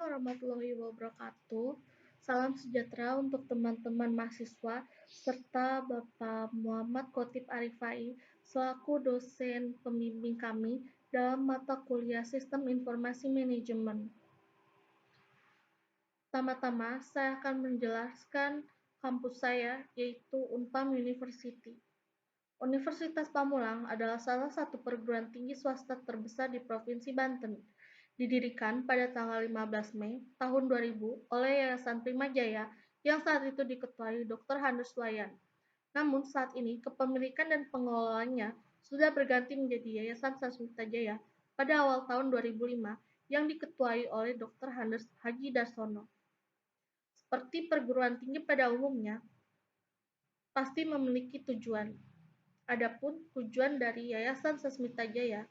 warahmatullahi wabarakatuh. Salam sejahtera untuk teman-teman mahasiswa serta Bapak Muhammad Khotib Arifai selaku dosen pembimbing kami dalam mata kuliah Sistem Informasi Manajemen. Pertama-tama, saya akan menjelaskan kampus saya, yaitu Unpam University. Universitas Pamulang adalah salah satu perguruan tinggi swasta terbesar di Provinsi Banten. Didirikan pada tanggal 15 Mei tahun 2000 oleh Yayasan Primajaya yang saat itu diketuai Dr. Hannes Wayan. Namun saat ini kepemilikan dan pengelolanya sudah berganti menjadi Yayasan Sasmita Jaya pada awal tahun 2005 yang diketuai oleh Dr. Hannes Haji Darsono. Seperti perguruan tinggi pada umumnya, pasti memiliki tujuan. Adapun tujuan dari Yayasan Sasmita Jaya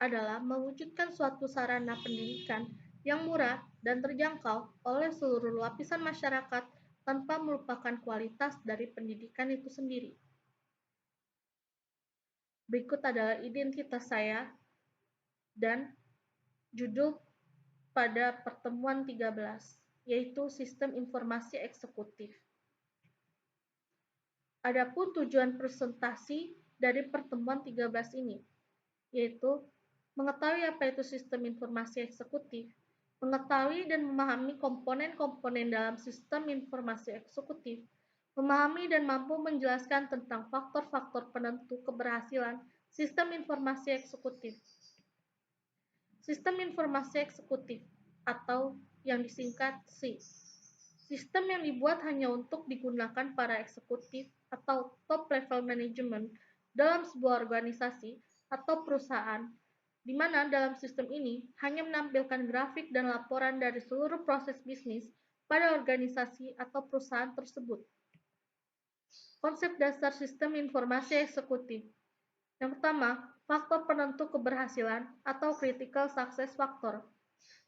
adalah mewujudkan suatu sarana pendidikan yang murah dan terjangkau oleh seluruh lapisan masyarakat tanpa melupakan kualitas dari pendidikan itu sendiri. Berikut adalah identitas saya dan judul pada pertemuan 13, yaitu Sistem Informasi Eksekutif. Adapun tujuan presentasi dari pertemuan 13 ini, yaitu mengetahui apa itu sistem informasi eksekutif, mengetahui dan memahami komponen-komponen dalam sistem informasi eksekutif, memahami dan mampu menjelaskan tentang faktor-faktor penentu keberhasilan sistem informasi eksekutif. Sistem informasi eksekutif atau yang disingkat SI. Sistem yang dibuat hanya untuk digunakan para eksekutif atau top level management dalam sebuah organisasi atau perusahaan, di mana dalam sistem ini hanya menampilkan grafik dan laporan dari seluruh proses bisnis pada organisasi atau perusahaan tersebut. Konsep dasar sistem informasi eksekutif. Yang pertama, faktor penentu keberhasilan atau critical success factor.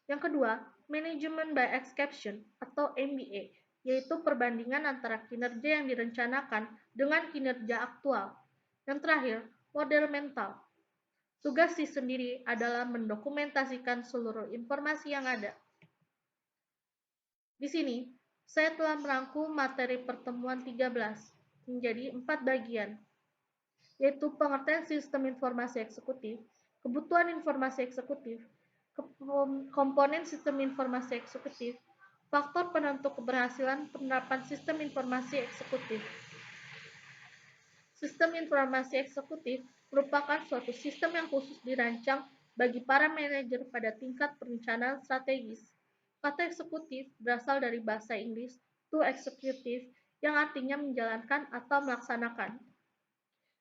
Yang kedua, Management by Exception atau MBA, yaitu perbandingan antara kinerja yang direncanakan dengan kinerja aktual. Yang terakhir, model mental. Tugas SI sendiri adalah mendokumentasikan seluruh informasi yang ada. Di sini, saya telah merangkum materi pertemuan 13 menjadi 4 bagian, yaitu pengertian sistem informasi eksekutif, kebutuhan informasi eksekutif, komponen sistem informasi eksekutif, faktor penentu keberhasilan penerapan sistem informasi eksekutif. Sistem informasi eksekutif merupakan suatu sistem yang khusus dirancang bagi para manajer pada tingkat perencanaan strategis. Kata eksekutif berasal dari bahasa Inggris to executive yang artinya menjalankan atau melaksanakan.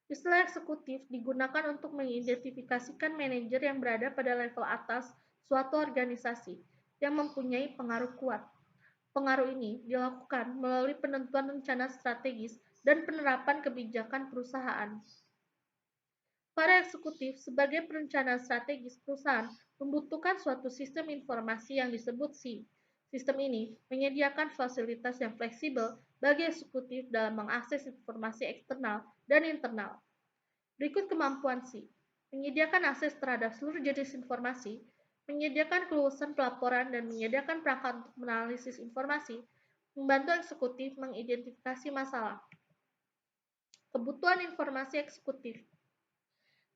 Istilah eksekutif digunakan untuk mengidentifikasikan manajer yang berada pada level atas suatu organisasi yang mempunyai pengaruh kuat. Pengaruh ini dilakukan melalui penentuan rencana strategis dan penerapan kebijakan perusahaan. Para eksekutif sebagai perencana strategis perusahaan membutuhkan suatu sistem informasi yang disebut SI. Sistem ini menyediakan fasilitas yang fleksibel bagi eksekutif dalam mengakses informasi eksternal dan internal. Berikut kemampuan SI. Menyediakan akses terhadap seluruh jenis informasi, menyediakan keluasan pelaporan dan menyediakan perangkat untuk menganalisis informasi, membantu eksekutif mengidentifikasi masalah. Kebutuhan informasi eksekutif.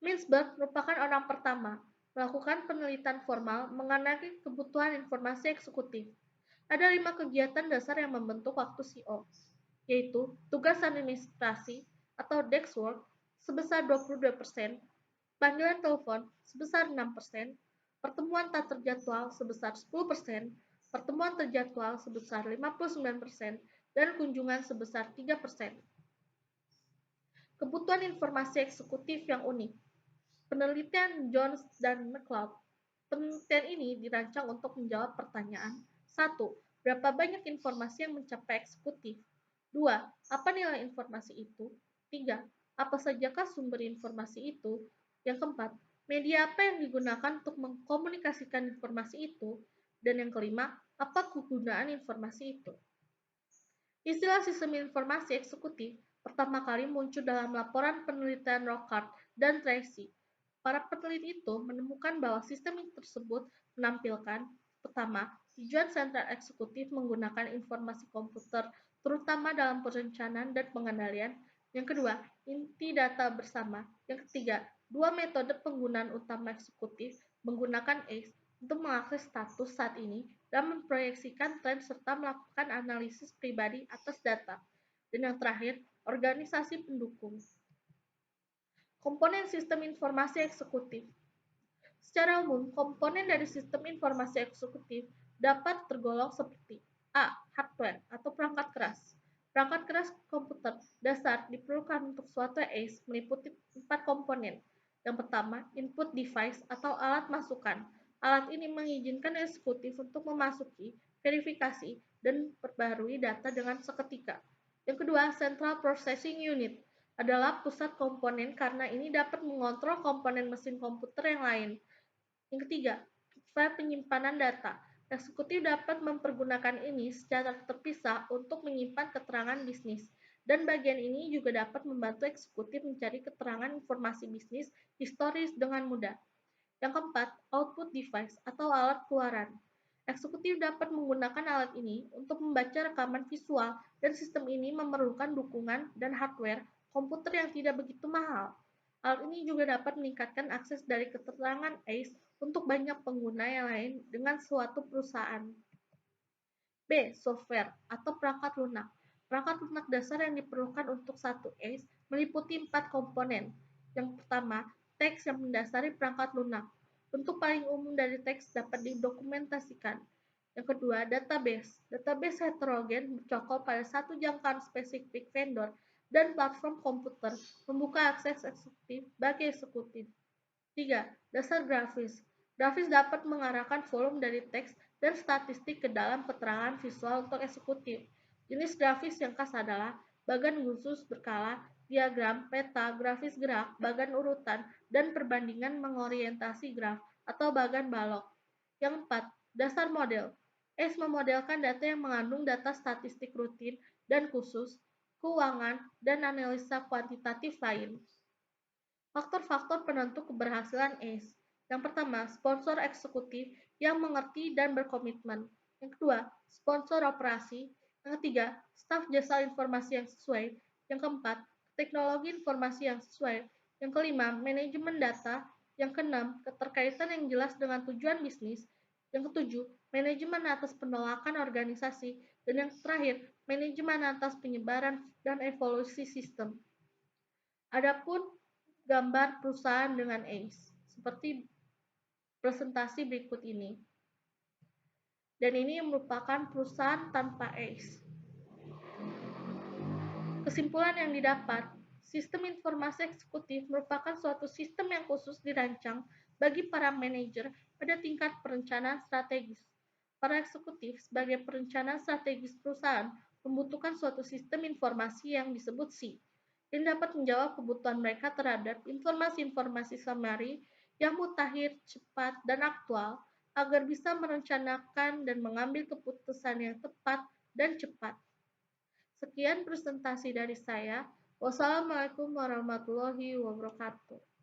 Mintzberg merupakan orang pertama melakukan penelitian formal mengenai kebutuhan informasi eksekutif. Ada 5 kegiatan dasar yang membentuk waktu CO, yaitu tugas administrasi atau desk work sebesar 22%, panggilan telepon sebesar 6%, pertemuan tak terjadwal sebesar 10%, pertemuan terjadwal sebesar 59%, dan kunjungan sebesar 3%. Kebutuhan informasi eksekutif yang unik. Penelitian Jones dan McLeod. Penelitian ini dirancang untuk menjawab pertanyaan: 1. Berapa banyak informasi yang mencapai eksekutif? 2. Apa nilai informasi itu? 3. Apa sajakah sumber informasi itu? Yang keempat, media apa yang digunakan untuk mengkomunikasikan informasi itu? Dan yang kelima, apa kegunaan informasi itu? Istilah sistem informasi eksekutif pertama kali muncul dalam laporan penelitian Rockhart dan Tracy. Para peneliti itu menemukan bahwa sistem tersebut menampilkan, pertama, Tujuan sentral eksekutif menggunakan informasi komputer, terutama dalam perencanaan dan pengendalian. Yang kedua, inti data bersama. Yang ketiga, dua metode penggunaan utama eksekutif menggunakan ACE untuk mengakses status saat ini dan memproyeksikan tren serta melakukan analisis pribadi atas data. Dan yang terakhir, organisasi pendukung. Komponen sistem informasi eksekutif. Secara umum, komponen dari sistem informasi eksekutif dapat tergolong seperti A. Hardware atau perangkat keras. Perangkat keras komputer dasar diperlukan untuk suatu ACE meliputi 4 komponen. Yang pertama, input device atau alat masukan. Alat ini mengizinkan eksekutif untuk memasuki, verifikasi, dan perbarui data dengan seketika. Yang kedua, Central Processing Unit adalah pusat komponen karena ini dapat mengontrol komponen mesin komputer yang lain. Yang ketiga, file penyimpanan data. Eksekutif dapat mempergunakan ini secara terpisah untuk menyimpan keterangan bisnis, dan bagian ini juga dapat membantu eksekutif mencari keterangan informasi bisnis historis dengan mudah. Yang keempat, output device atau alat keluaran. Eksekutif dapat menggunakan alat ini untuk membaca rekaman visual, dan sistem ini memerlukan dukungan dan hardware komputer yang tidak begitu mahal. Alat ini juga dapat meningkatkan akses dari keterangan ACE untuk banyak pengguna yang lain dengan suatu perusahaan. B. Software atau perangkat lunak. Perangkat lunak dasar yang diperlukan untuk satu ACE meliputi 4 komponen. Yang pertama, teks yang mendasari perangkat lunak. Bentuk paling umum dari teks dapat didokumentasikan. Yang kedua, database. Database heterogen bercokol pada satu jangkauan spesifik vendor dan platform komputer membuka akses eksekutif bagi eksekutif. 3. Dasar grafis. Grafis dapat mengarahkan volume dari teks dan statistik ke dalam keterangan visual untuk eksekutif. Jenis grafis yang khas adalah bagan khusus berkala, diagram, peta, grafis gerak, bagan urutan, dan perbandingan mengorientasi graf atau bagan balok. Yang keempat, dasar model. ACE memodelkan data yang mengandung data statistik rutin dan khusus, keuangan, dan analisa kuantitatif lain. Faktor-faktor penentu keberhasilan ACE. Yang pertama, sponsor eksekutif yang mengerti dan berkomitmen. Yang kedua, sponsor operasi. Yang ketiga, staf jasa informasi yang sesuai. Yang keempat, teknologi informasi yang sesuai. Yang kelima, manajemen data. Yang keenam, keterkaitan yang jelas dengan tujuan bisnis. Yang ketujuh, manajemen atas penolakan organisasi. Dan yang terakhir, manajemen atas penyebaran dan evolusi sistem. Adapun gambar perusahaan dengan ACE, seperti presentasi berikut ini. Dan ini merupakan perusahaan tanpa ACE. Kesimpulan yang didapat, sistem informasi eksekutif merupakan suatu sistem yang khusus dirancang bagi para manajer pada tingkat perencanaan strategis. Para eksekutif sebagai perencana strategis perusahaan membutuhkan suatu sistem informasi yang disebut SI, yang dapat menjawab kebutuhan mereka terhadap informasi-informasi summary yang mutakhir, cepat, dan aktual agar bisa merencanakan dan mengambil keputusan yang tepat dan cepat. Sekian presentasi dari saya. Wassalamualaikum warahmatullahi wabarakatuh.